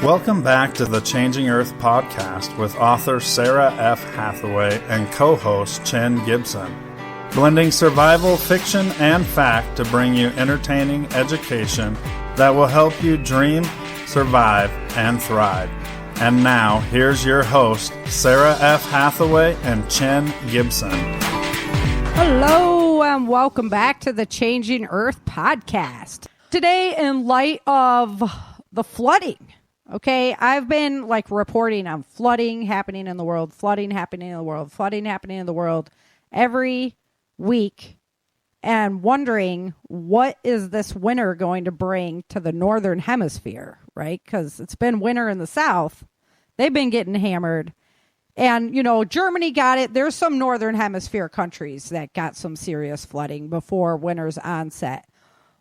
Welcome back to the Changing Earth podcast with author Sarah F. Hathaway and co-host Chen Gibson. Blending survival, fiction, and fact to bring you entertaining education that will help you dream, survive, and thrive. And now, here's your host, Sarah F. Hathaway and Chen Gibson. Hello, and welcome back to the Changing Earth podcast. Today, in light of the flooding, okay, I've been reporting on flooding happening in the world, flooding happening in the world, flooding happening in the world every week, and wondering what is this winter going to bring to the northern hemisphere, right? Because it's been winter in the south. They've been getting hammered. And, Germany got it. There's some northern hemisphere countries that got some serious flooding before winter's onset.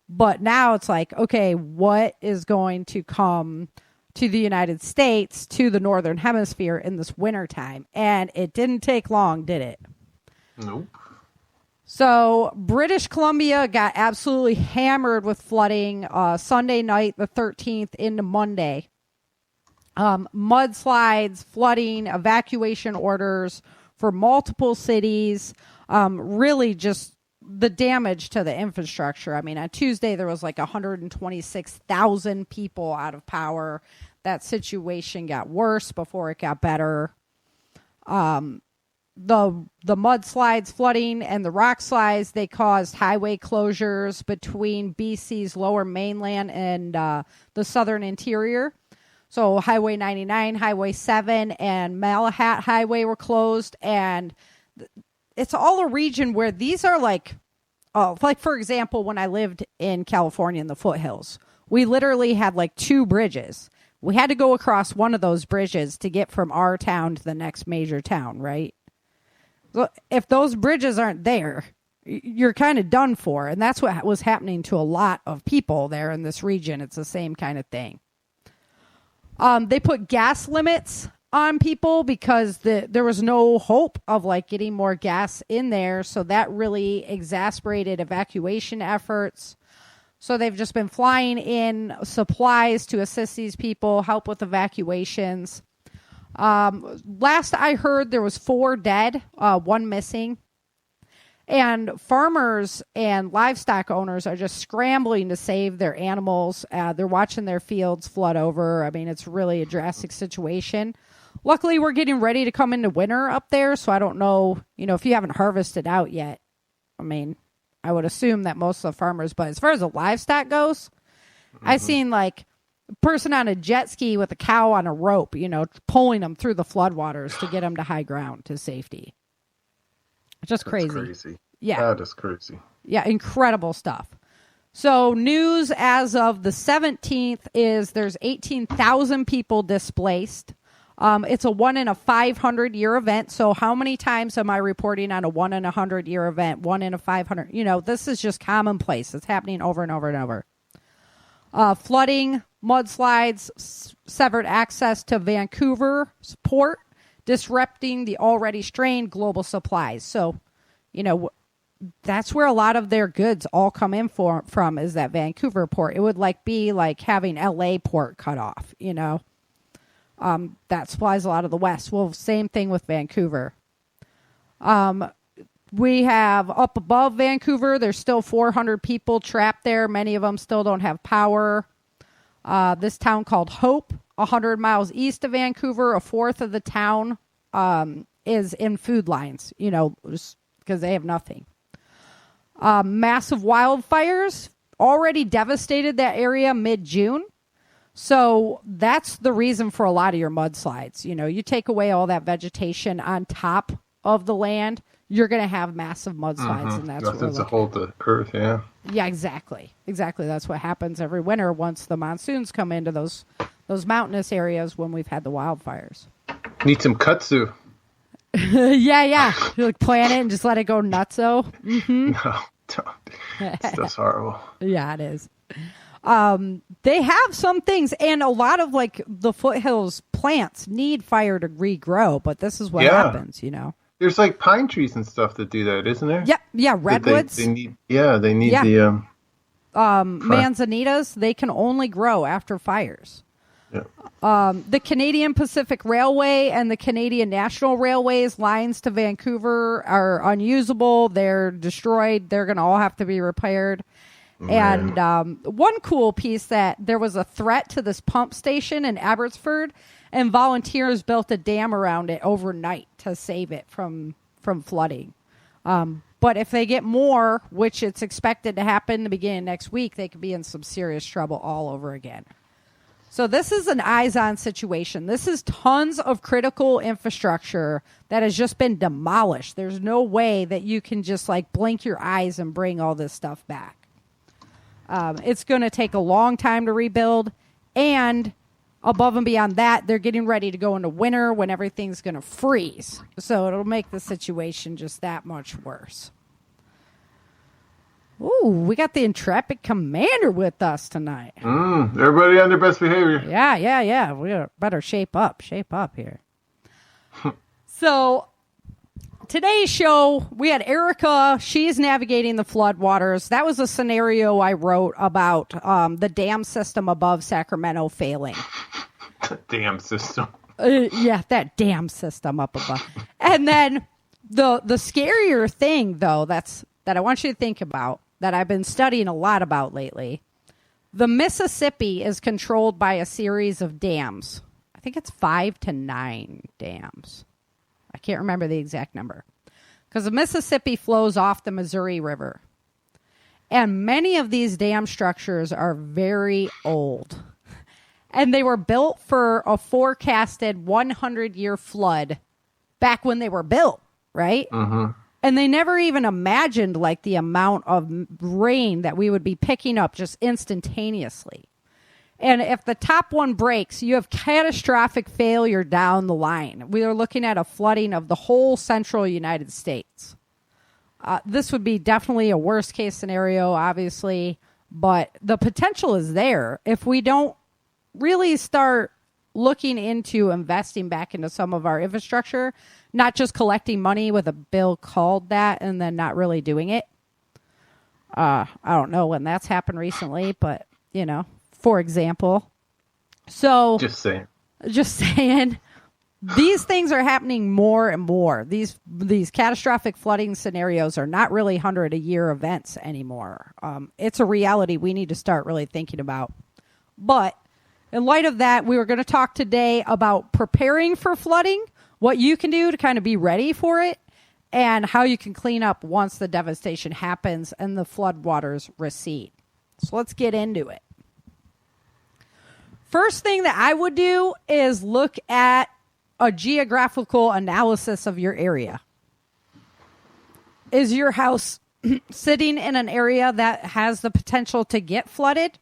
But now it's okay, what is going to come to the United States, to the northern hemisphere in this wintertime? And it didn't take long, did it? Nope. So British Columbia got absolutely hammered with flooding Sunday night, the 13th, into Monday. Mudslides, flooding, evacuation orders for multiple cities, really just the damage to the infrastructure. I mean, on Tuesday, there was 126,000 people out of power. That situation got worse before it got better. The mudslides, flooding, and the rock slides, they caused highway closures between BC's lower mainland and the southern interior. So Highway 99, Highway 7, and Malahat Highway were closed. And it's all a region where these are for example, when I lived in California in the foothills, we literally had two bridges. We had to go across one of those bridges to get from our town to the next major town, right? So if those bridges aren't there, you're kind of done for. And that's what was happening to a lot of people there in this region. It's the same kind of thing. They put gas limits on people because there was no hope of getting more gas in there. So that really exasperated evacuation efforts. So they've just been flying in supplies to assist these people, help with evacuations. Last I heard, there was 4 dead, 1 missing. And farmers and livestock owners are just scrambling to save their animals. They're watching their fields flood over. I mean, it's really a drastic situation. Luckily, we're getting ready to come into winter up there, so I don't know, if you haven't harvested out yet. I mean, I would assume that most of the farmers, but as far as the livestock goes, I've seen a person on a jet ski with a cow on a rope, pulling them through the floodwaters to get them to high ground to safety. Just crazy. Yeah. That is crazy. Yeah, incredible stuff. So news as of the 17th is there's 18,000 people displaced. It's a 1 in a 500-year event. So how many times am I reporting on a 1 in a 100-year event, 1 in a 500? This is just commonplace. It's happening over and over and over. Flooding, mudslides, severed access to Vancouver's port, disrupting the already strained global supplies. So, that's where a lot of their goods all come in from is that Vancouver port. It would be having LA port cut off, that supplies a lot of the West. Well, same thing with Vancouver. We have up above Vancouver, there's still 400 people trapped there. Many of them still don't have power. This town called Hope, 100 miles east of Vancouver, a fourth of the town is in food lines, because they have nothing. Massive wildfires already devastated that area mid-June. So that's the reason for a lot of your mudslides. You take away all that vegetation on top of the land, you're going to have massive mudslides. And that's Nothing to hold the earth, yeah. Yeah, exactly. Exactly. That's what happens every winter once the monsoons come into those mountainous areas when we've had the wildfires. Need some kudzu. Yeah. You plant it and just let it go nutso. Mm-hmm. No, don't. That's horrible. Yeah, it is. They have some things, and a lot of the foothills plants need fire to regrow, but this is what happens, There's pine trees and stuff that do that, isn't there? Yeah, redwoods. They need the manzanitas, they can only grow after fires. The Canadian Pacific Railway and the Canadian National Railway's lines to Vancouver are unusable. They're destroyed. They're going to all have to be repaired. Man. And one cool piece that there was a threat to this pump station in Abbotsford, and volunteers built a dam around it overnight to save it from flooding. But if they get more, which it's expected to happen the beginning of next week, they could be in some serious trouble all over again. So this is an eyes-on situation. This is tons of critical infrastructure that has just been demolished. There's no way that you can just like blink your eyes and bring all this stuff back. It's going to take a long time to rebuild. And above and beyond that, they're getting ready to go into winter when everything's going to freeze. So it'll make the situation just that much worse. Ooh, we got the intrepid commander with us tonight. Everybody on their best behavior. Yeah. We better shape up here. So today's show, we had Erica. She's navigating the floodwaters. That was a scenario I wrote about the dam system above Sacramento failing. The dam system. Yeah, that dam system up above. And then the scarier thing, though, that I want you to think about, that I've been studying a lot about lately. The Mississippi is controlled by a series of dams. I think it's 5 to 9 dams. I can't remember the exact number. Because the Mississippi flows off the Missouri River. And many of these dam structures are very old. And they were built for a forecasted 100-year flood back when they were built, right? Mm-hmm. And they never even imagined like the amount of rain that we would be picking up just instantaneously. And if the top one breaks, you have catastrophic failure down the line. We are looking at a flooding of the whole central United States. This would be definitely a worst case scenario, obviously, but the potential is there. If we don't really start looking into investing back into some of our infrastructure, not just collecting money with a bill called that and then not really doing it. I don't know when that's happened recently, but, you know, for example. So Just saying. These things are happening more and more. These catastrophic flooding scenarios are not really 100-a-year events anymore. It's a reality we need to start really thinking about. But in light of that, we were going to talk today about preparing for flooding, what you can do to kind of be ready for it, and how you can clean up once the devastation happens and the floodwaters recede. So let's get into it. First thing that I would do is look at a geographical analysis of your area. Is your house sitting in an area that has the potential to get flooded?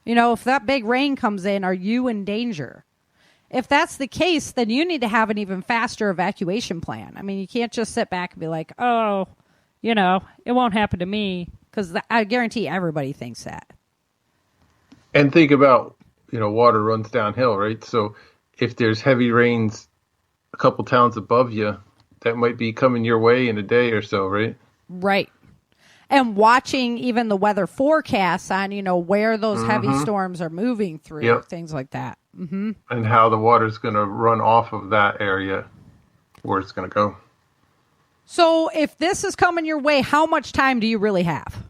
You know, if that big rain comes in, are you in danger? If that's the case, then you need to have an even faster evacuation plan. I mean, you can't just sit back and be like, oh, you know, it won't happen to me, because I guarantee everybody thinks that. And think about, you know, water runs downhill, right? So if there's heavy rains a couple towns above you, that might be coming your way in a day or so, right? Right. And watching even the weather forecasts on, you know, where those heavy storms are moving through, things like that. Mm-hmm. And how the water's going to run off of that area, where it's going to go. So if this is coming your way, how much time do you really have?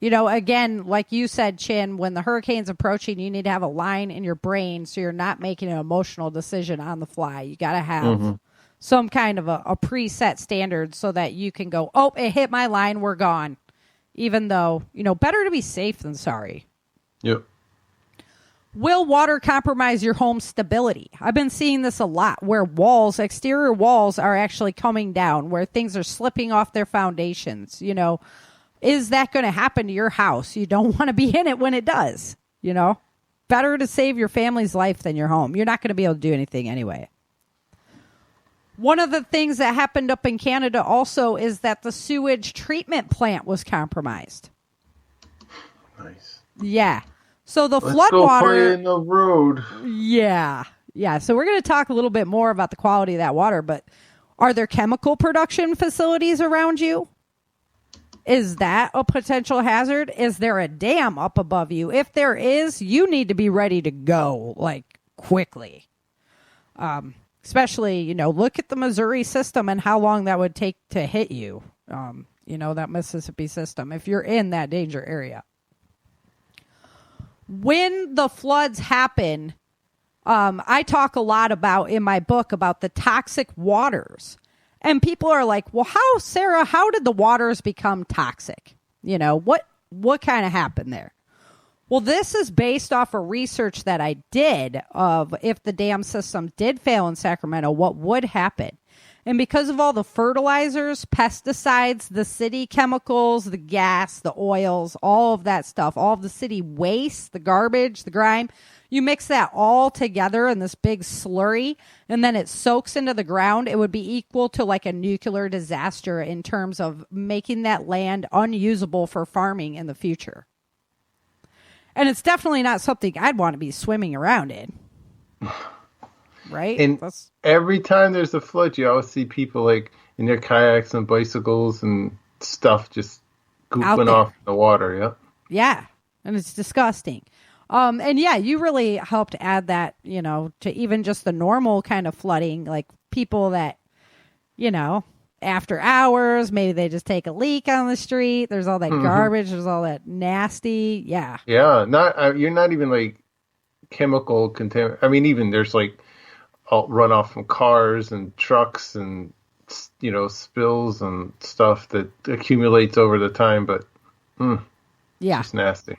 You know, again, like you said, Chin, when the hurricane's approaching, you need to have a line in your brain so you're not making an emotional decision on the fly. You got to have some kind of a preset standard so that you can go, oh, it hit my line, we're gone. Even though, you know, better to be safe than sorry. Yep. Will water compromise your home stability? I've been seeing this a lot where exterior walls are actually coming down, where things are slipping off their foundations. You know, is that going to happen to your house? You don't want to be in it when it does, you know? Better to save your family's life than your home. You're not going to be able to do anything anyway. One of the things that happened up in Canada also is that the sewage treatment plant was compromised. Nice. Yeah. So the Let's flood go water. play in the road. Yeah. So we're going to talk a little bit more about the quality of that water, but are there chemical production facilities around you? Is that a potential hazard? Is there a dam up above you? If there is, you need to be ready to go, like, quickly. Especially, look at the Missouri system and how long that would take to hit you. That Mississippi system, if you're in that danger area. When the floods happen, I talk a lot about in my book about the toxic waters. And people are like, well, Sarah, how did the waters become toxic? What kind of happened there? Well, this is based off of research that I did of if the dam system did fail in Sacramento, what would happen? And because of all the fertilizers, pesticides, the city chemicals, the gas, the oils, all of that stuff, all of the city waste, the garbage, the grime, you mix that all together in this big slurry, and then it soaks into the ground, it would be equal to like a nuclear disaster in terms of making that land unusable for farming in the future. And it's definitely not something I'd want to be swimming around in. Right? And every time there's a flood, you always see people like in their kayaks and bicycles and stuff just gooping off in the water. Yeah. Yeah. And it's disgusting. And yeah, you really helped add that, to even just the normal kind of flooding, like people that, after hours, maybe they just take a leak on the street. There's all that garbage. There's all that nasty. Yeah. Yeah. You're not even like chemical contaminant. I mean, even there's like runoff from cars and trucks and, spills and stuff that accumulates over the time. But yeah, it's nasty.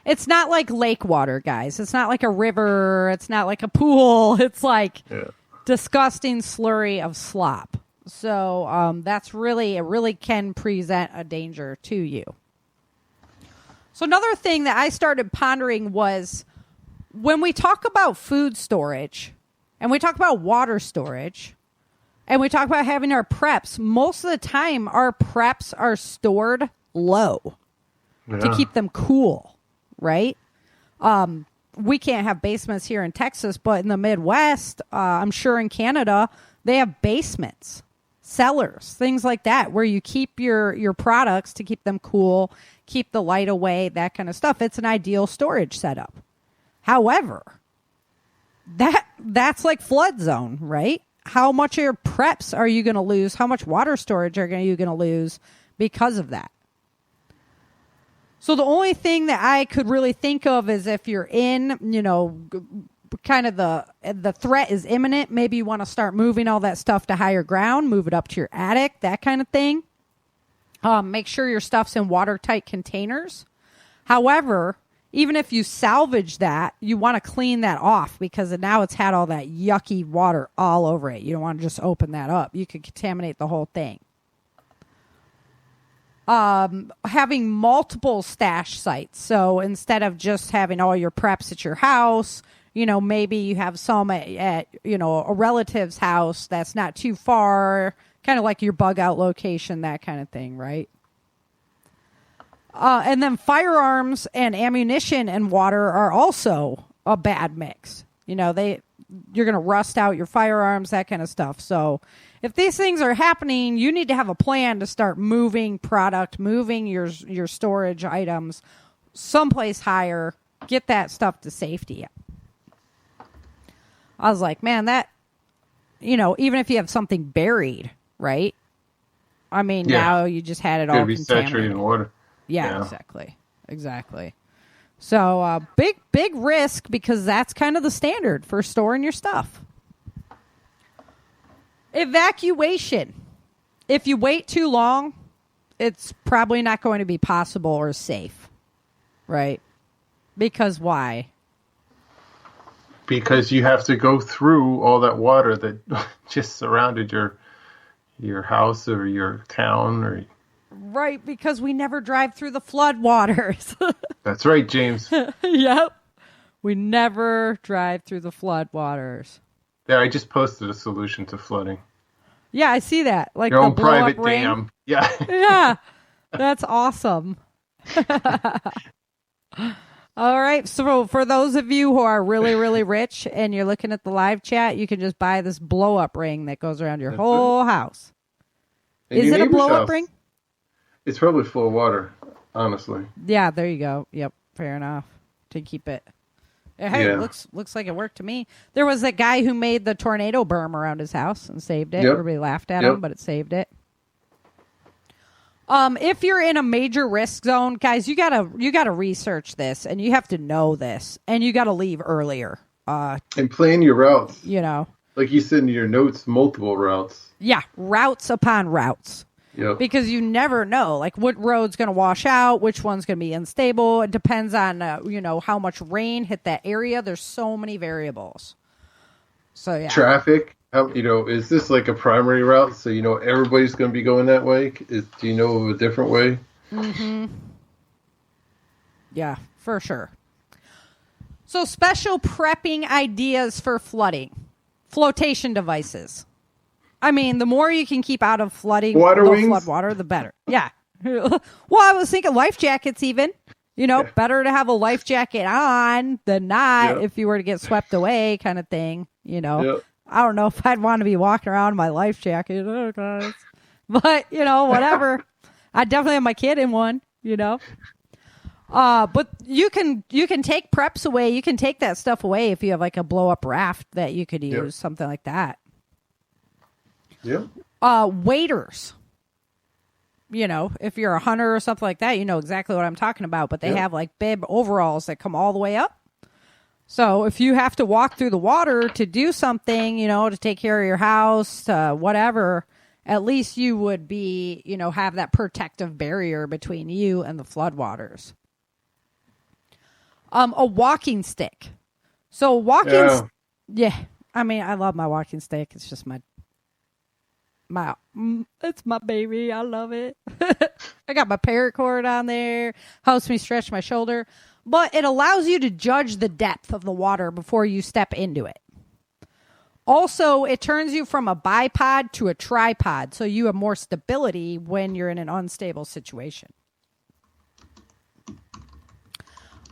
It's not like lake water, guys. It's not like a river. It's not like a pool. It's like disgusting slurry of slop. So it really can present a danger to you. So another thing that I started pondering was when we talk about food storage and we talk about water storage and we talk about having our preps, most of the time our preps are stored low to keep them cool. Right? We can't have basements here in Texas, but in the Midwest, I'm sure in Canada, they have basements, cellars, things like that, where you keep your products to keep them cool, keep the light away, that kind of stuff. It's an ideal storage setup. However, that's like flood zone, right? How much of your preps are you going to lose? How much water storage are you going to lose because of that? So the only thing that I could really think of is if you're in, kind of the threat is imminent, maybe you want to start moving all that stuff to higher ground, move it up to your attic, that kind of thing. Make sure your stuff's in watertight containers. However, even if you salvage that, you want to clean that off because now it's had all that yucky water all over it. You don't want to just open that up. You could contaminate the whole thing. Having multiple stash sites. So instead of just having all your preps at your house, maybe you have some at a relative's house that's not too far, kind of like your bug out location, that kind of thing, right? And then firearms and ammunition and water are also a bad mix. You're going to rust out your firearms, that kind of stuff. So if these things are happening, you need to have a plan to start moving product, moving your storage items someplace higher, get that stuff to safety. I was like, man, that, even if you have something buried, right? I mean, now you just had it all contaminated. Saturated in water. Yeah, exactly. So big risk because that's kind of the standard for storing your stuff. Evacuation. If you wait too long, it's probably not going to be possible or safe, right? Because why? Because you have to go through all that water that just surrounded your house or your town or... Right, because we never drive through the flood waters. That's right, James. Yep. We never drive through the flood waters. Yeah, I just posted a solution to flooding. Yeah, I see that. Like your the own private ring. dam. Yeah. Yeah. That's awesome. All right. So for those of you who are really, really rich and you're looking at the live chat, you can just buy this blow up ring that goes around your whole house. And Is your it a neighbor's blow up house. ring? It's probably full of water, honestly. Yeah, there you go. Yep, fair enough. To keep it. Hey, Yeah. looks like it worked to me. There was that guy who made the tornado berm around his house and saved it. Yep. Everybody laughed at Yep. him, but it saved it. If you're in a major risk zone, guys, you gotta research this, and you have to know this, and you gotta leave earlier. And plan your routes. You know, Like you said in your notes, multiple routes. yeah, routes upon routes. Yep. Because you never know, like, what road's going to wash out, which one's going to be unstable. It depends on, how much rain hit that area. There's so many variables. So, yeah. Traffic. Is this like a primary route? So, everybody's going to be going that way? Do you know of a different way? Mm-hmm. Yeah, for sure. So, special prepping ideas for flooding. Flotation devices. I mean, the more you can keep out of flooding, flood water, the better. Yeah. Well, I was thinking life jackets even. Better to have a life jacket on than not if you were to get swept away kind of thing. Yep. I don't know if I'd want to be walking around in my life jacket. Oh, guys. But, whatever. I definitely have my kid in one, But you can take preps away. You can take that stuff away if you have like a blow up raft that you could use, something like that. Yeah. Waders. If you're a hunter or something like that, you know exactly what I'm talking about. But they have like bib overalls that come all the way up. So if you have to walk through the water to do something, to take care of your house, whatever, at least you would be, have that protective barrier between you and the floodwaters. A walking stick. So walking, I mean, I love my walking stick. It's just it's my baby. I love it. I got my paracord on there. Helps me stretch my shoulder. But it allows you to judge the depth of the water before you step into it. Also, it turns you from a bipod to a tripod, so you have more stability when you're in an unstable situation.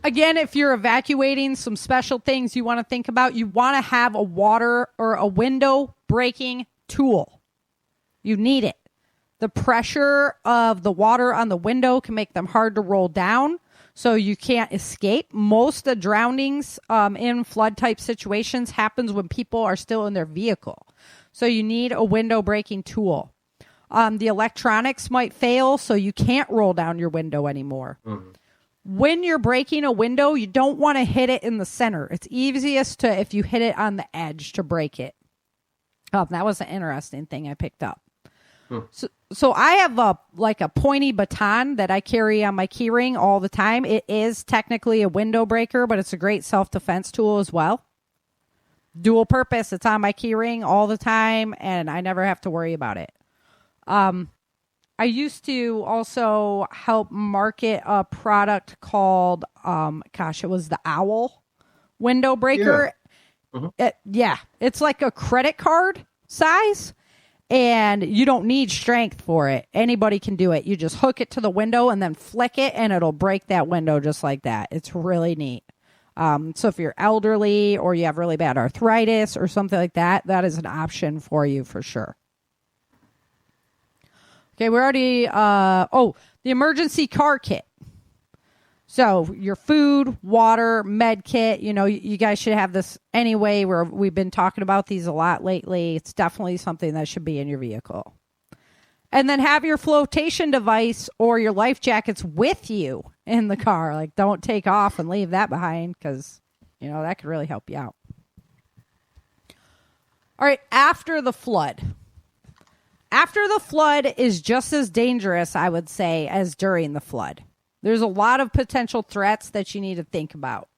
Again, if you're evacuating, some special things you want to think about. You want to have a water or a window breaking tool. You need it. The pressure of the water on the window can make them hard to roll down, so you can't escape. Most of the drownings in flood-type situations happens when people are still in their vehicle. So you need a window-breaking tool. The electronics might fail, so you can't roll down your window anymore. Mm-hmm. When you're breaking a window, you don't want to hit it in the center. It's easiest if you hit it on the edge to break it. That was an interesting thing I picked up. So I have a pointy baton that I carry on my keyring all the time. It is technically a window breaker, but it's a great self-defense tool as well. Dual purpose. It's on my keyring all the time, and I never have to worry about it. I used to also help market a product called, it was the Owl window breaker. Yeah. Mm-hmm. It's like a credit card size. And you don't need strength for it. Anybody can do it. You just hook it to the window and then flick it, and it'll break that window just like that. It's really neat. So if you're elderly or you have really bad arthritis or something like that, that is an option for you for sure. Okay, we're already... the emergency car kit. So your food, water, med kit, you guys should have this anyway. We've been talking about these a lot lately. It's definitely something that should be in your vehicle. And then have your flotation device or your life jackets with you in the car. Like, don't take off and leave that behind because, that could really help you out. All right, after the flood. After the flood is just as dangerous, I would say, as during the flood. There's a lot of potential threats that you need to think about.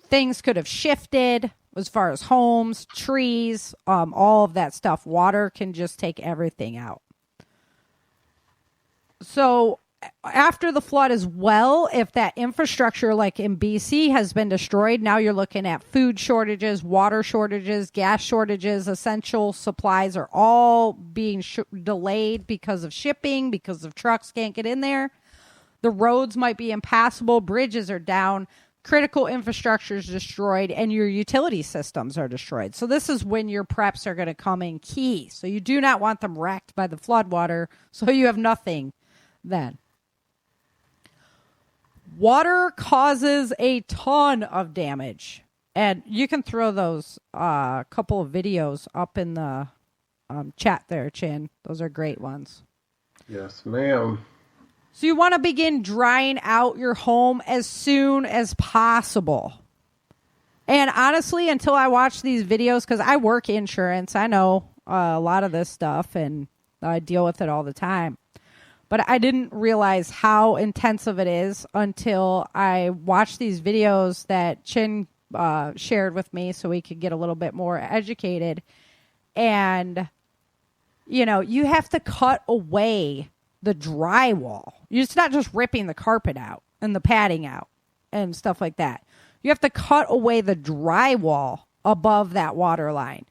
Things could have shifted as far as homes, trees, all of that stuff. Water can just take everything out. So after the flood as well, if that infrastructure like in BC has been destroyed, now you're looking at food shortages, water shortages, gas shortages. Essential supplies are all being delayed because of shipping, because of trucks can't get in there. The roads might be impassable, bridges are down, critical infrastructure is destroyed, and your utility systems are destroyed. So this is when your preps are going to come in key. So you do not want them wrecked by the floodwater, so you have nothing then. Water causes a ton of damage. And you can throw those couple of videos up in the chat there, Chin. Those are great ones. Yes, ma'am. So you want to begin drying out your home as soon as possible. And honestly, until I watch these videos, because I work insurance, I know a lot of this stuff, and I deal with it all the time. But I didn't realize how intensive it is until I watched these videos that Chin shared with me so we could get a little bit more educated. And, you know, you have to cut away the drywall. It's not just ripping the carpet out and the padding out and stuff like that. You have to cut away the drywall above that water line.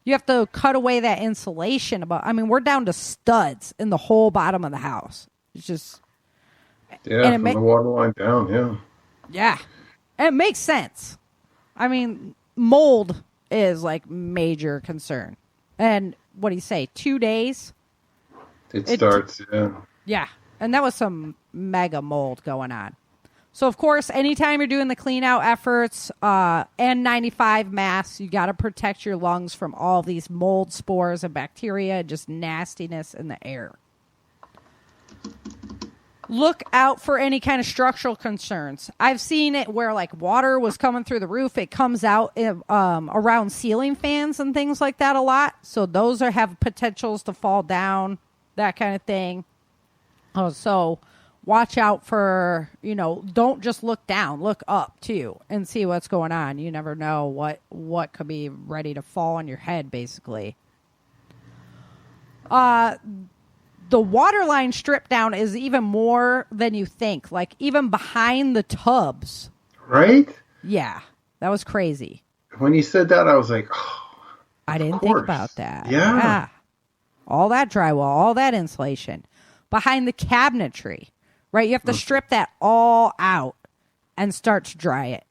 You have to cut away that insulation above. I mean, we're down to studs in the whole bottom of the house. It's just... Yeah, from the water line down, yeah. Yeah. And it makes sense. I mean, mold is like major concern. And what do you say, 2 days? It starts, yeah. Yeah. And that was some mega mold going on. So, of course, anytime you're doing the clean out efforts, N95 masks, you got to protect your lungs from all these mold spores and bacteria, just nastiness in the air. Look out for any kind of structural concerns. I've seen it where like water was coming through the roof. It comes out around ceiling fans and things like that a lot. So those have potentials to fall down, that kind of thing. So watch out for, don't just look down, look up too and see what's going on. You never know what could be ready to fall on your head, basically. The water line strip down is even more than you think, like even behind the tubs. Right? Yeah, that was crazy. When you said that, I was like, oh, I didn't think about that. Yeah. All that drywall, all that insulation. Behind the cabinetry, right? You have to strip that all out and start to dry it.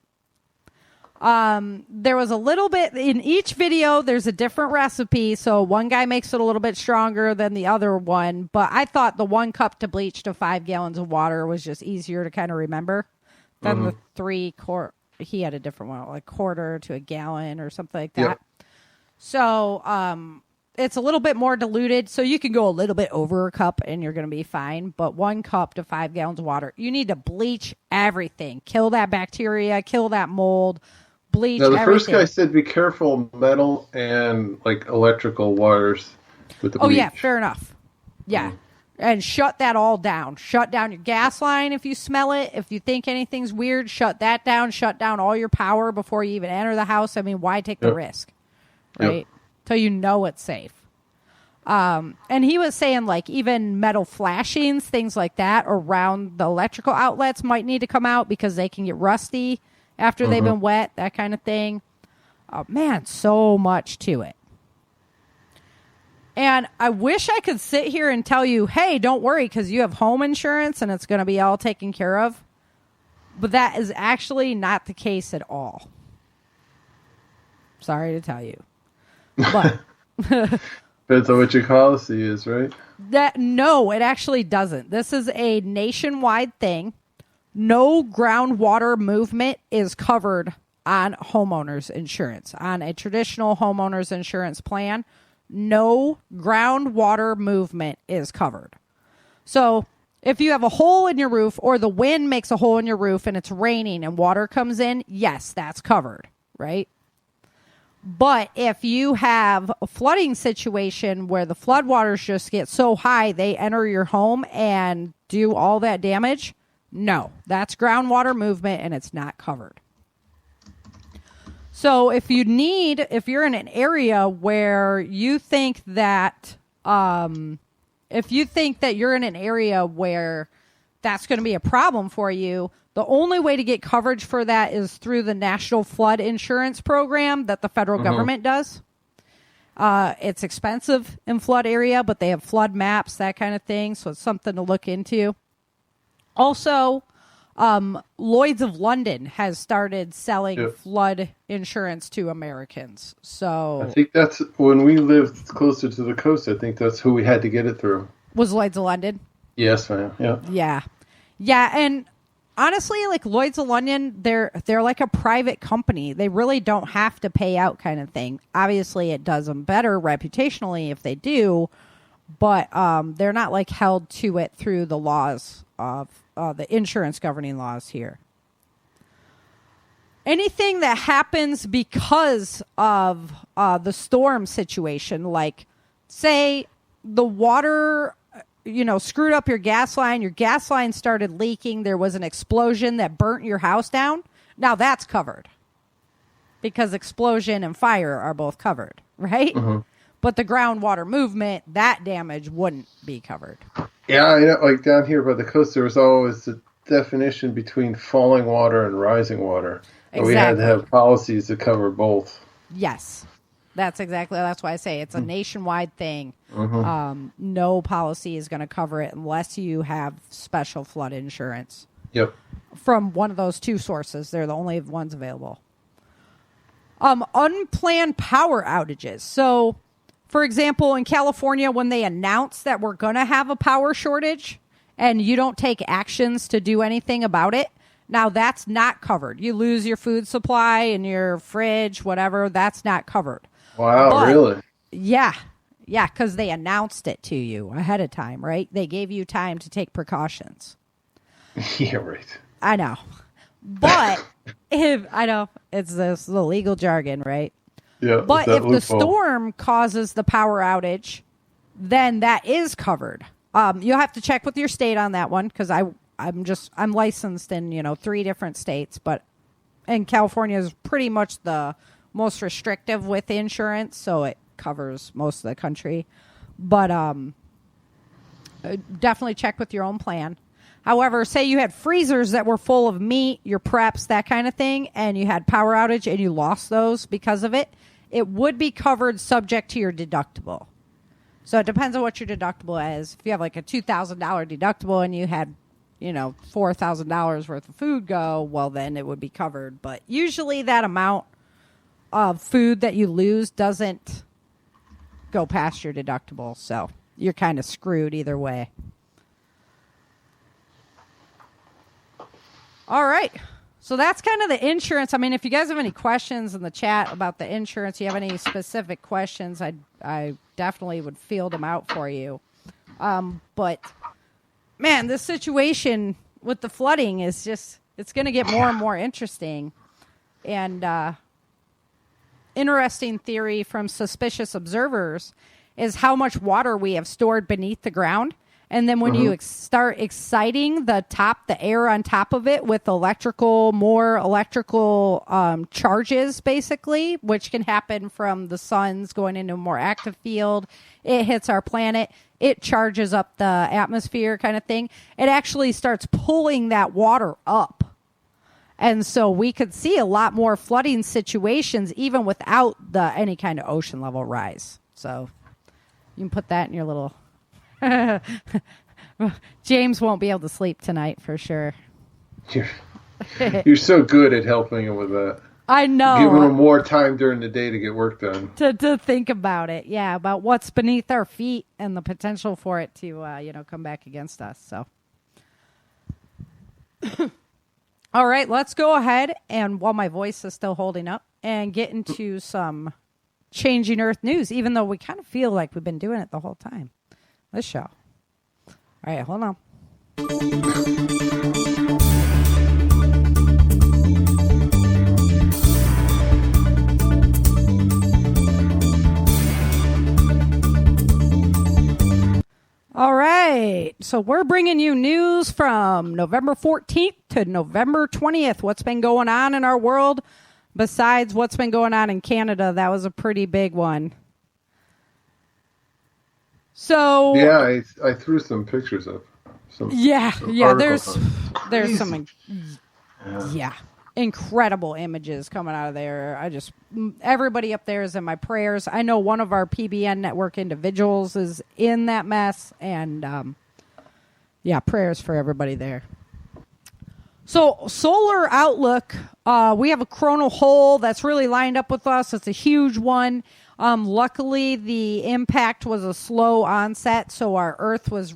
There was a little bit in each video. There's a different recipe. So one guy makes it a little bit stronger than the other one. But I thought the 1 cup to bleach to 5 gallons of water was just easier to kind of remember than the 3 quart. He had a different one, like quarter to a gallon or something like that. Yep. So, it's a little bit more diluted. So you can go a little bit over a cup and you're going to be fine. But 1 cup to 5 gallons of water, you need to bleach everything. Kill that bacteria, kill that mold. Bleach. Now, the everything. first guy said be careful metal and like electrical wires with the bleach. Oh, yeah, fair enough. Yeah. And shut that all down. Shut down your gas line if you smell it. If you think anything's weird, shut that down. Shut down all your power before you even enter the house. I mean, why take the risk? Right? Till you know it's safe. And he was saying like even metal flashings, things like that around the electrical outlets might need to come out because they can get rusty after they've been wet, that kind of thing. Oh, man, so much to it. And I wish I could sit here and tell you, hey, don't worry because you have home insurance and it's going to be all taken care of. But that is actually not the case at all. Sorry to tell you. But depends on what your policy is, right? No, it actually doesn't. This is a nationwide thing. No groundwater movement is covered on homeowners insurance. On a traditional homeowners insurance plan, no groundwater movement is covered. So if you have a hole in your roof or the wind makes a hole in your roof and it's raining and water comes in, yes, that's covered, right? But if you have a flooding situation where the floodwaters just get so high they enter your home and do all that damage, no, that's groundwater movement and it's not covered. So if you're in an area where you think that, you're in an area where that's going to be a problem for you, the only way to get coverage for that is through the National Flood Insurance Program that the federal government does. It's expensive in flood area, but they have flood maps, that kind of thing. So it's something to look into. Also, Lloyd's of London has started selling flood insurance to Americans. So I think that's when we lived closer to the coast. I think that's who we had to get it through. Was Lloyd's of London? Yes, ma'am. Yeah. Yeah, and honestly, like Lloyd's of London, they're like a private company. They really don't have to pay out, kind of thing. Obviously, it does them better reputationally if they do, but they're not like held to it through the laws of the insurance governing laws here. Anything that happens because of the storm situation, like say the water, screwed up your gas line started leaking, there was an explosion that burnt your house down. Now that's covered because explosion and fire are both covered, right? Mm-hmm. But the groundwater movement, that damage wouldn't be covered. Yeah, I know, like down here by the coast, there was always the definition between falling water and rising water. And we had to have policies to cover both. Yes. That's why I say it's a nationwide thing. Mm-hmm. No policy is going to cover it unless you have special flood insurance. Yep. From one of those two sources. They're the only ones available. Unplanned power outages. So, for example, in California, when they announce that we're going to have a power shortage and you don't take actions to do anything about it, now that's not covered. You lose your food supply and your fridge, whatever, that's not covered. Wow, really? Yeah, because they announced it to you ahead of time, right? They gave you time to take precautions. Yeah, right. I know. But I know it's the legal jargon, right? Yeah. But if the storm causes the power outage, then that is covered. You'll have to check with your state on that one because I'm licensed in 3 different states, and California is pretty much the most restrictive with insurance, so it covers most of the country. But definitely check with your own plan. However, say you had freezers that were full of meat, your preps, that kind of thing, and you had power outage and you lost those because of it, it would be covered subject to your deductible. So it depends on what your deductible is. If you have like a $2,000 deductible and you had $4,000 worth of food go, well, then it would be covered. But usually that amount of food that you lose doesn't go past your deductible. So you're kind of screwed either way. All right. So that's kind of the insurance. I mean, if you guys have any questions in the chat about the insurance, you have any specific questions, I definitely would field them out for you. But man, this situation with the flooding is it's going to get more and more interesting. And interesting theory from suspicious observers is how much water we have stored beneath the ground. And then when you start exciting the air on top of it with more electrical charges, basically, which can happen from the sun's going into a more active field, it hits our planet, it charges up the atmosphere kind of thing. It actually starts pulling that water up. And so we could see a lot more flooding situations even without any kind of ocean level rise. So you can put that in your little... James won't be able to sleep tonight for sure. You're so good at helping him with that. I know. Giving him more time during the day to get work done. To think about it. Yeah, about what's beneath our feet and the potential for it to come back against us. So all right, let's go ahead and while my voice is still holding up and get into some changing Earth news, even though we kind of feel like we've been doing it the whole time. This show. All right, hold on. All right, so we're bringing you news from November 14th to November 20th. What's been going on in our world besides what's been going on in Canada? That was a pretty big one. So yeah, I threw some pictures up. Some there's some incredible images coming out of there. Everybody up there is in my prayers. I know one of our PBN network individuals is in that mess, and prayers for everybody there. So solar outlook, we have a coronal hole that's really lined up with us. It's a huge one. Luckily, the impact was a slow onset, so our Earth was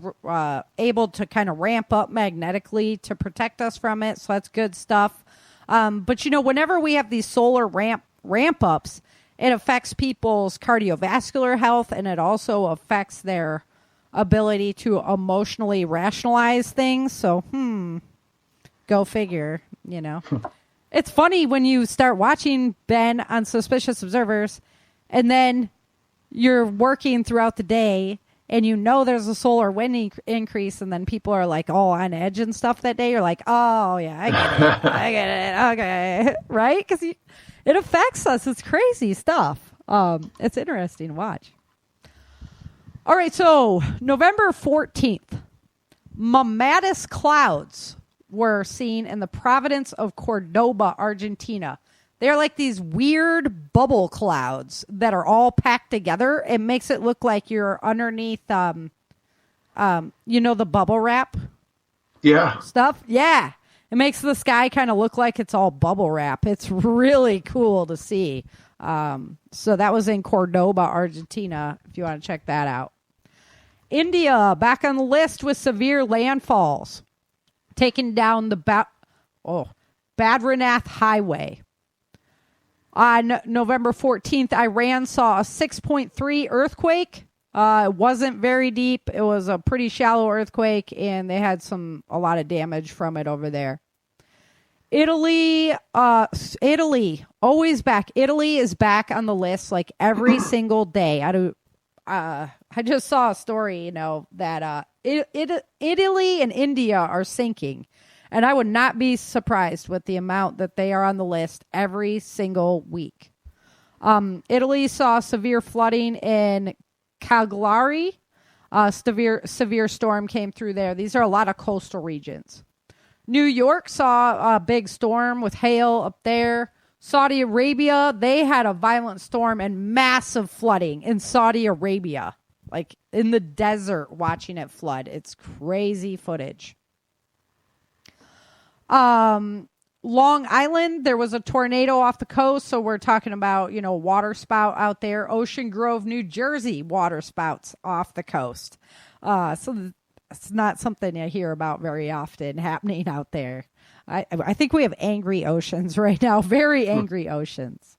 able to kind of ramp up magnetically to protect us from it. So that's good stuff. But, whenever we have these solar ramp ups, it affects people's cardiovascular health, and it also affects their ability to emotionally rationalize things. So, go figure, It's funny when you start watching Ben on Suspicious Observers, and then you're working throughout the day, and there's a solar wind increase, and then people are like all on edge and stuff that day. You're like, oh, yeah, I get it. I get it. Okay. Right? Because it affects us. It's crazy stuff. It's interesting to watch. All right, so November 14th, mammatus clouds were seen in the province of Cordoba, Argentina. They're like these weird bubble clouds that are all packed together. It makes it look like you're underneath, the bubble wrap stuff? Yeah. It makes the sky kind of look like it's all bubble wrap. It's really cool to see. So that was in Cordoba, Argentina, if you want to check that out. India, back on the list with severe landfalls, taking down the Badrinath Highway. On November 14th, Iran saw a 6.3 earthquake. It wasn't very deep. It was a pretty shallow earthquake, and they had a lot of damage from it over there. Italy, always back. Italy is back on the list like every single day. I just saw a story, that Italy and India are sinking. And I would not be surprised with the amount that they are on the list every single week. Italy saw severe flooding in Cagliari. Severe storm came through there. These are a lot of coastal regions. New York saw a big storm with hail up there. Saudi Arabia, they had a violent storm and massive flooding in Saudi Arabia. Like in the desert watching it flood. It's crazy footage. Long Island, there was a tornado off the coast, so we're talking about, water spout out there. Ocean Grove, New Jersey, water spouts off the coast. So it's not something I hear about very often happening out there. I think we have angry oceans right now, very angry oceans.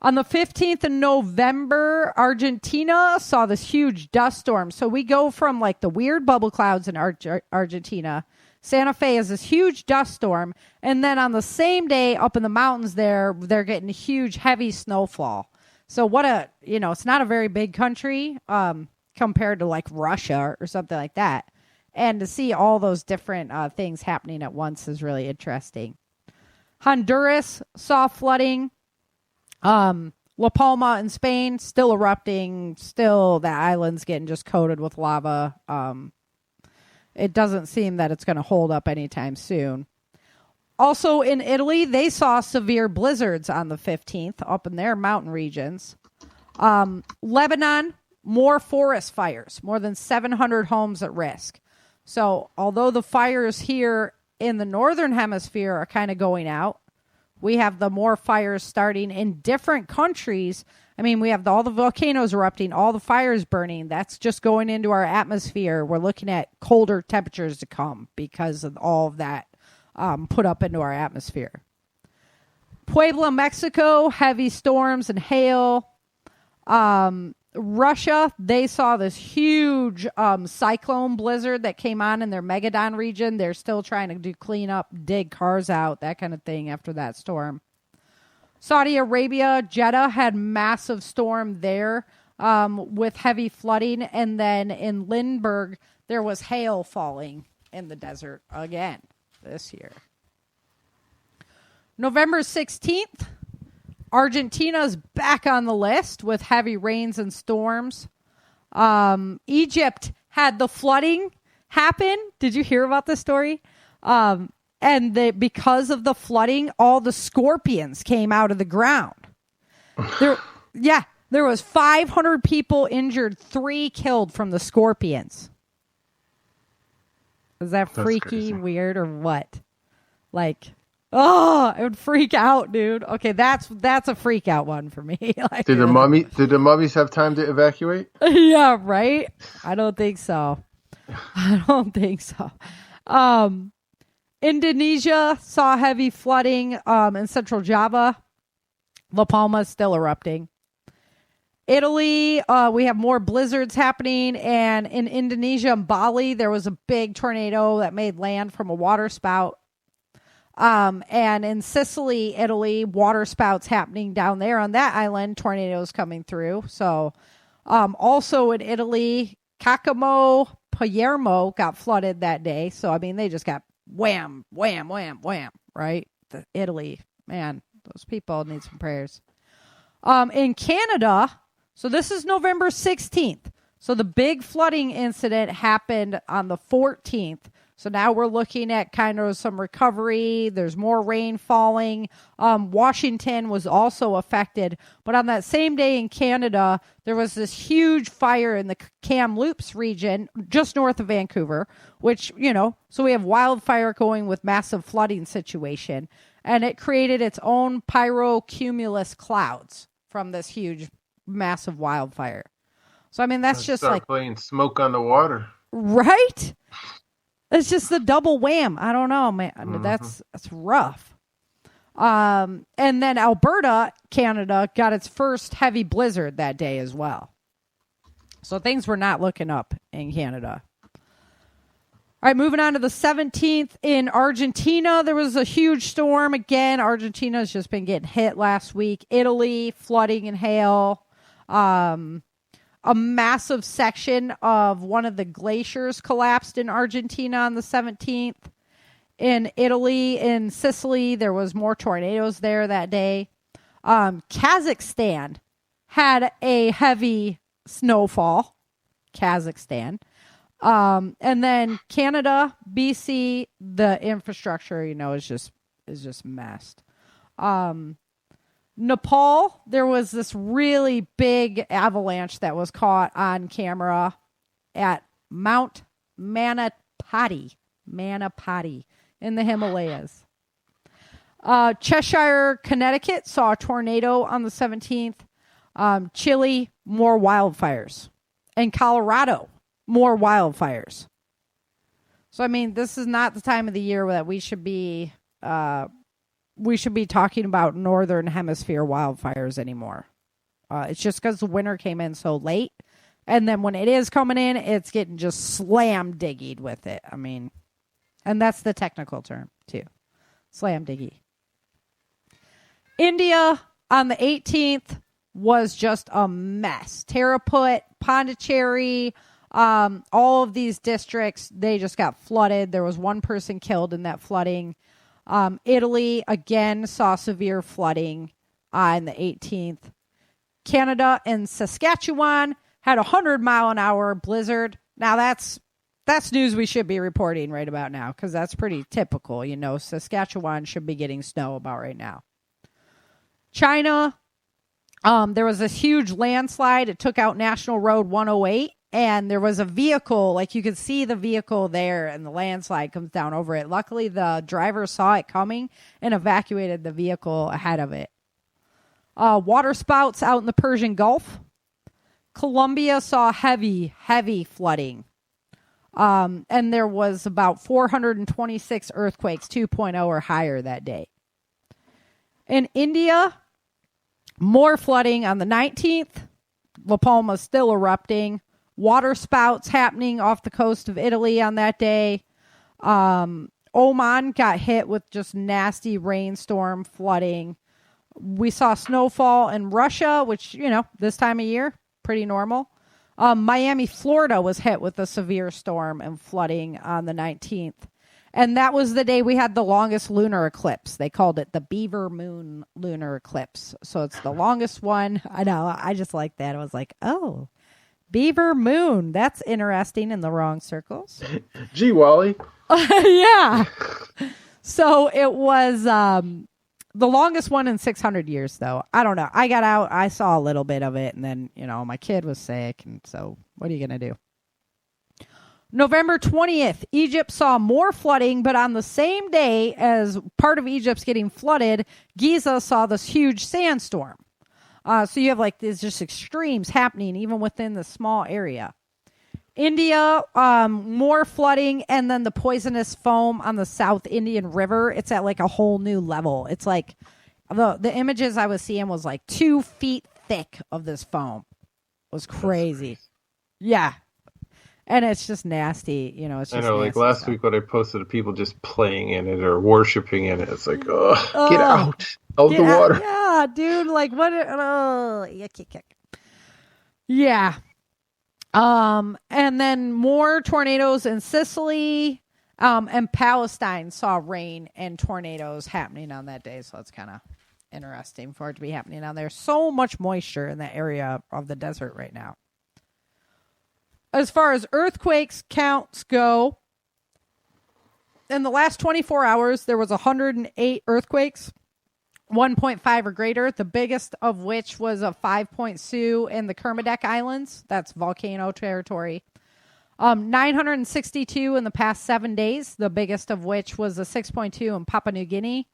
On the 15th of November, Argentina saw this huge dust storm. So we go from like the weird bubble clouds in Argentina. Santa Fe is this huge dust storm. And then on the same day up in the mountains they're getting huge, heavy snowfall. So it's not a very big country compared to like Russia or something like that. And to see all those different things happening at once is really interesting. Honduras saw flooding. La Palma in Spain, still erupting. Still, the island's getting just coated with lava. It doesn't seem that it's going to hold up anytime soon. Also in Italy, they saw severe blizzards on the 15th up in their mountain regions. Lebanon, more forest fires, more than 700 homes at risk. So although the fires here in the northern hemisphere are kind of going out, we have the more fires starting in different countries. I mean, we have all the volcanoes erupting, all the fires burning. That's just going into our atmosphere. We're looking at colder temperatures to come because of all of that put up into our atmosphere. Puebla, Mexico, heavy storms and hail. Russia, they saw this huge cyclone blizzard that came on in their Magadan region. They're still trying to do cleanup, dig cars out, that kind of thing after that storm. Saudi Arabia, Jeddah had massive storm there with heavy flooding. And then in Lindbergh, there was hail falling in the desert again this year. November 16th, Argentina's back on the list with heavy rains and storms. Egypt had the flooding happen. Did you hear about this story? Because of the flooding, all the scorpions came out of the ground. There was 500 people injured, 3 killed from the scorpions. Is that freaky, crazy. weird, or what? Like, oh, I would freak out, dude. Okay, that's a freak out one for me. Like, Did the mummies have time to evacuate? Yeah, right? I don't think so. I don't think so. Indonesia saw heavy flooding in central Java. La Palma is still erupting. Italy, we have more blizzards happening. And in Indonesia and Bali, there was a big tornado that made land from a water spout. And in Sicily, Italy, water spouts happening down there on that island, tornadoes coming through. So also in Italy, Cacamo, Palermo got flooded that day. So, I mean, they just got wham, wham, wham, wham, right? Italy, man, those people need some prayers. In Canada, so this is November 16th. So the big flooding incident happened on the 14th. So now we're looking at kind of some recovery. There's more rain falling. Washington was also affected. But on that same day in Canada, there was this huge fire in the Kamloops region, just north of Vancouver, which, so we have wildfire going with massive flooding situation. And it created its own pyrocumulus clouds from this huge, massive wildfire. So, I mean, that's just like playing smoke on the water. Right? It's just a double wham. I don't know, man. Mm-hmm. That's rough. And then Alberta, Canada, got its first heavy blizzard that day as well. So things were not looking up in Canada. All right, moving on to the 17th. In Argentina, there was a huge storm. Again, Argentina's just been getting hit last week. Italy, flooding and hail. A massive section of one of the glaciers collapsed in Argentina on the 17th. In Italy, in Sicily, there was more tornadoes there that day. Kazakhstan had a heavy snowfall. Kazakhstan. And then Canada, BC, the infrastructure, is just messed. Nepal, there was this really big avalanche that was caught on camera at Mount Manapati in the Himalayas. Cheshire, Connecticut saw a tornado on the 17th. Chile, more wildfires. And Colorado, more wildfires. So, I mean, this is not the time of the year that we should be talking about Northern Hemisphere wildfires anymore. It's just because the winter came in so late. And then when it is coming in, it's getting just slam diggied with it. I mean, and that's the technical term, too. Slam diggy. India on the 18th was just a mess. Tirupat, Pondicherry, all of these districts, they just got flooded. There was one person killed in that flooding. Italy, again, saw severe flooding on the 18th. Canada and Saskatchewan had a 100-mile-an-hour blizzard. Now, that's news we should be reporting right about now because that's pretty typical. Saskatchewan should be getting snow about right now. China, there was this huge landslide. It took out National Road 108. And there was a vehicle, like you could see the vehicle there, and the landslide comes down over it. Luckily, the driver saw it coming and evacuated the vehicle ahead of it. Water spouts out in the Persian Gulf. Colombia saw heavy, heavy flooding. And there was about 426 earthquakes, 2.0 or higher that day. In India, more flooding on the 19th. La Palma still erupting. Water spouts happening off the coast of Italy on that day. Oman got hit with just nasty rainstorm flooding. We saw snowfall in Russia, which, this time of year, pretty normal. Miami, Florida was hit with a severe storm and flooding on the 19th. And that was the day we had the longest lunar eclipse. They called it the Beaver Moon lunar eclipse. So it's the longest one. I know. I just like that. I was like, oh, Beaver Moon. That's interesting in the wrong circles. Gee, Wally. Yeah. So it was the longest one in 600 years, though. I don't know. I got out. I saw a little bit of it. And then, my kid was sick. And so what are you going to do? November 20th, Egypt saw more flooding, but on the same day as part of Egypt's getting flooded, Giza saw this huge sandstorm. So you have like these just extremes happening even within the small area. India, more flooding, and then the poisonous foam on the South Indian River. It's at like a whole new level. It's like the images I was seeing was like 2 feet thick of this foam. It was crazy. Yeah. And it's just nasty, you know. It's just I know, like last stuff. week when I posted of people just playing in it or worshiping in it, it's like, oh, get out of the water. Yeah, dude, like what? Yuck. Yeah. And then more tornadoes in Sicily, and Palestine saw rain and tornadoes happening on that day. So it's kind of interesting for it to be happening on there. So much moisture in that area of the desert right now. As far as earthquakes counts go, in the last 24 hours, there was 108 earthquakes, 1.5 or greater, the biggest of which was a 5.2 in the Kermadec Islands. That's volcano territory. 962 in the past 7 days, the biggest of which was a 6.2 in Papua New Guinea.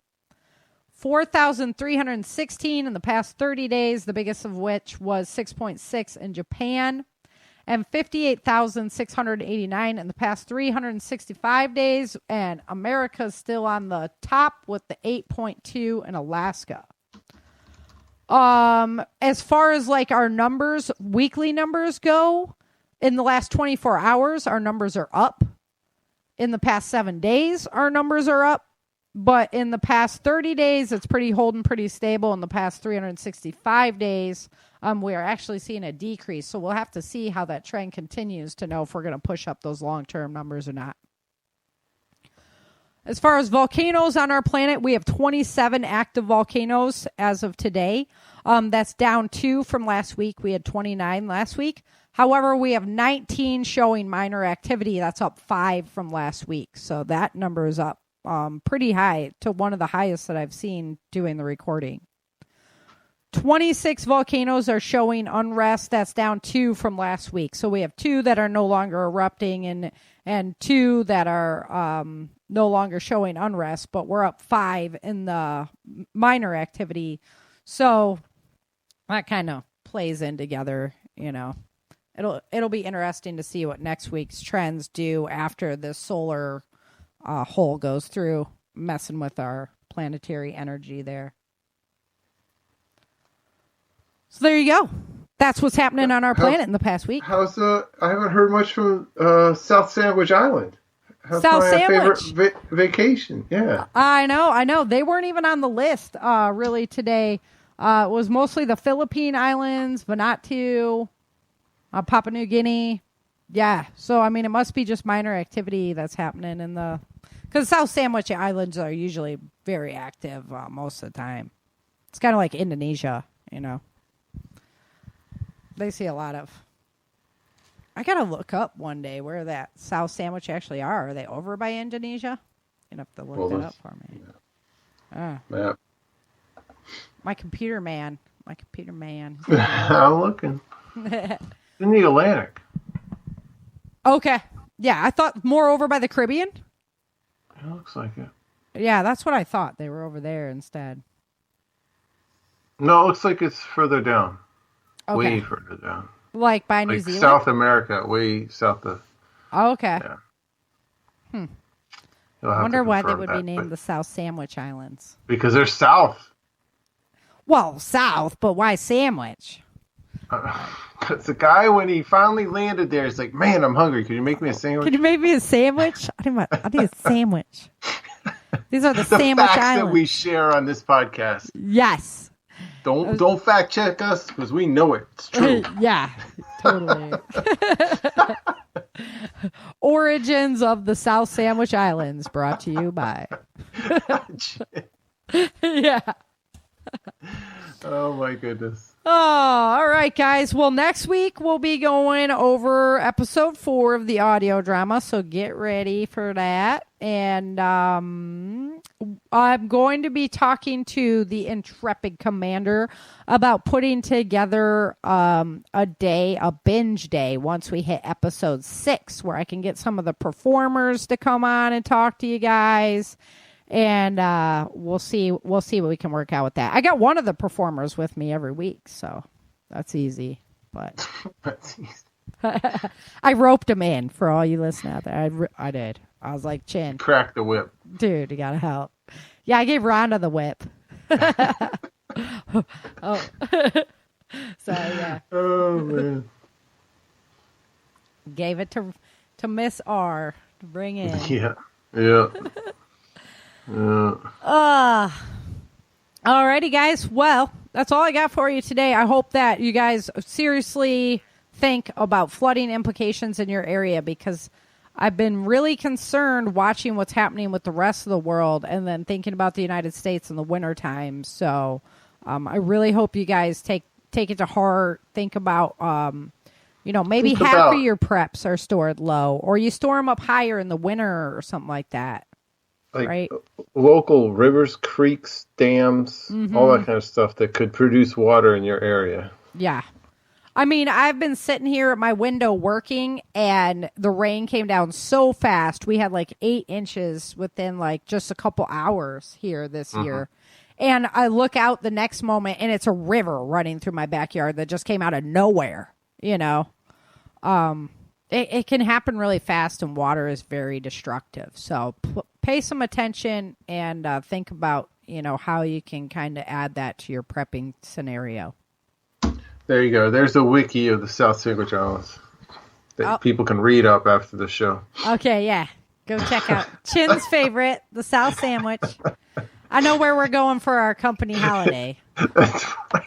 4,316 in the past 30 days, the biggest of which was 6.6 in Japan. And 58,689 in the past 365 days. And America's still on the top with the 8.2 in Alaska. As far as like our numbers, weekly numbers go, in the last 24 hours, our numbers are up. In the past 7 days, our numbers are up. But in the past 30 days, it's holding pretty stable. In the past 365 days, we are actually seeing a decrease. So we'll have to see how that trend continues to know if we're going to push up those long-term numbers or not. As far as volcanoes on our planet, we have 27 active volcanoes as of today. That's down 2 from last week. We had 29 last week. However, we have 19 showing minor activity. That's up 5 from last week. So that number is up pretty high, to one of the highest that I've seen doing the recording. 26 volcanoes are showing unrest. That's down 2 from last week. So we have 2 that are no longer erupting and 2 that are no longer showing unrest, but we're up 5 in the minor activity. So that kind of plays in together, you know. It'll be interesting to see what next week's trends do after the solar hole goes through, messing with our planetary energy there. So there you go. That's what's happening on our planet in the past week. I haven't heard much from South Sandwich Island. How's South my Sandwich favorite vacation? Yeah, I know. They weren't even on the list really today. It was mostly the Philippine Islands, Vanuatu, Papua New Guinea. Yeah, so I mean, it must be just minor activity that's happening because South Sandwich Islands are usually very active most of the time. It's kind of like Indonesia, you know. They see a lot of. I gotta look up one day where that South Sandwich actually are. Are they over by Indonesia? You have to look that up for me. Yeah. My computer man. I'm looking. In the Atlantic. Okay. Yeah, I thought more over by the Caribbean. It looks like it. Yeah, that's what I thought. They were over there instead. No, it looks like it's further down. Okay. Way further down. Like by New Zealand? South America, way south of... Oh, okay. Yeah. I wonder why they would be named the South Sandwich Islands. Because they're south. Well, south, but why sandwich? Because the guy, when he finally landed there, is like, man, I'm hungry. Could you make me a sandwich? Could you make me a sandwich? I need a sandwich. These are the Sandwich facts Islands that we share on this podcast. Yes. Don't fact check us because we know it. It's true. Yeah, totally. Origins of the South Sandwich Islands brought to you by. Yeah. Oh, my goodness. Oh, all right, guys. Well, next week we'll be going over episode 4 of the audio drama, so get ready for that. And I'm going to be talking to the intrepid commander about putting together a binge day once we hit episode 6, where I can get some of the performers to come on and talk to you guys. And we'll see what we can work out with that. I got one of the performers with me every week, so that's easy. But That's easy. I roped him in for all you listening out there. I did. I was like, Chin, Crack the whip. dude, you gotta help. Yeah, I gave Rhonda the whip. Oh, so yeah, Oh, man. gave it to Miss R to bring in. Yeah. Yeah. Alrighty, guys. Well, that's all I got for you today. I hope that you guys seriously think about flooding implications in your area, because I've been really concerned watching what's happening with the rest of the world and then thinking about the United States in the wintertime. So I really hope you guys take it to heart. Think about, maybe Think half about- of your preps are stored low, or you store them up higher in the winter or something like that. Like Right. local rivers, creeks, dams, all that kind of stuff that could produce water in your area. Yeah. I mean, I've been sitting here at my window working, and the rain came down so fast. We had like 8 inches within like just a couple hours here this year. And I look out the next moment, and it's a river running through my backyard that just came out of nowhere, It can happen really fast, and water is very destructive. So pay some attention and think about, how you can kind of add that to your prepping scenario. There you go. There's a wiki of the South Sandwich Islands that people can read up after the show. Okay, yeah. Go check out Chin's favorite, the South Sandwich. I know where we're going for our company holiday.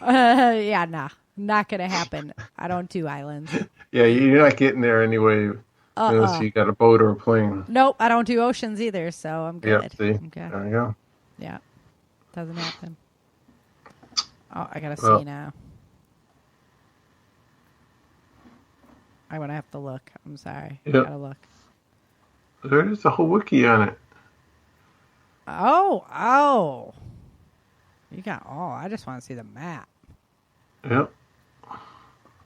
Yeah, nah. Not going to happen. I don't do islands. Yeah, you're not getting there anyway unless you got a boat or a plane. Nope, I don't do oceans either, so I'm good. Yep, see? Okay. There you go. Yeah. Doesn't happen. Oh, I got to see now. I'm going to have to look. I'm sorry. Yep. I got to look. There's a whole wiki on it. Oh. You got I just want to see the map. Yep.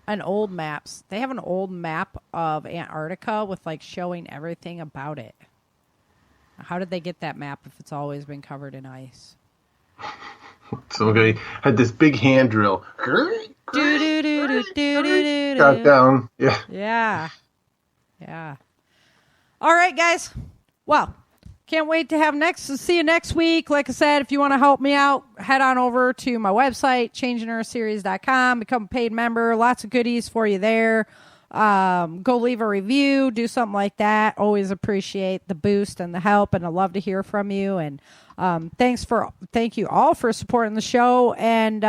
And old maps. They have an old map of Antarctica with like showing everything about it. How did they get that map if it's always been covered in ice? Somebody had this big hand drill. Got down. Yeah. Yeah. All right, guys. Well, can't wait to see you next week. Like I said, if you want to help me out, head on over to my website, changingearthseries.com, become a paid member. Lots of goodies for you there. Go leave a review, do something like that. Always appreciate the boost and the help, and I love to hear from you. And thank you all for supporting the show. And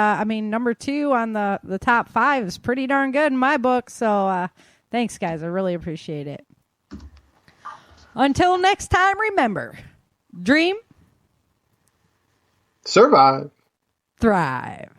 number 2 on the top 5 is pretty darn good in my book. So thanks, guys. I really appreciate it. Until next time, remember, dream, Survive. thrive.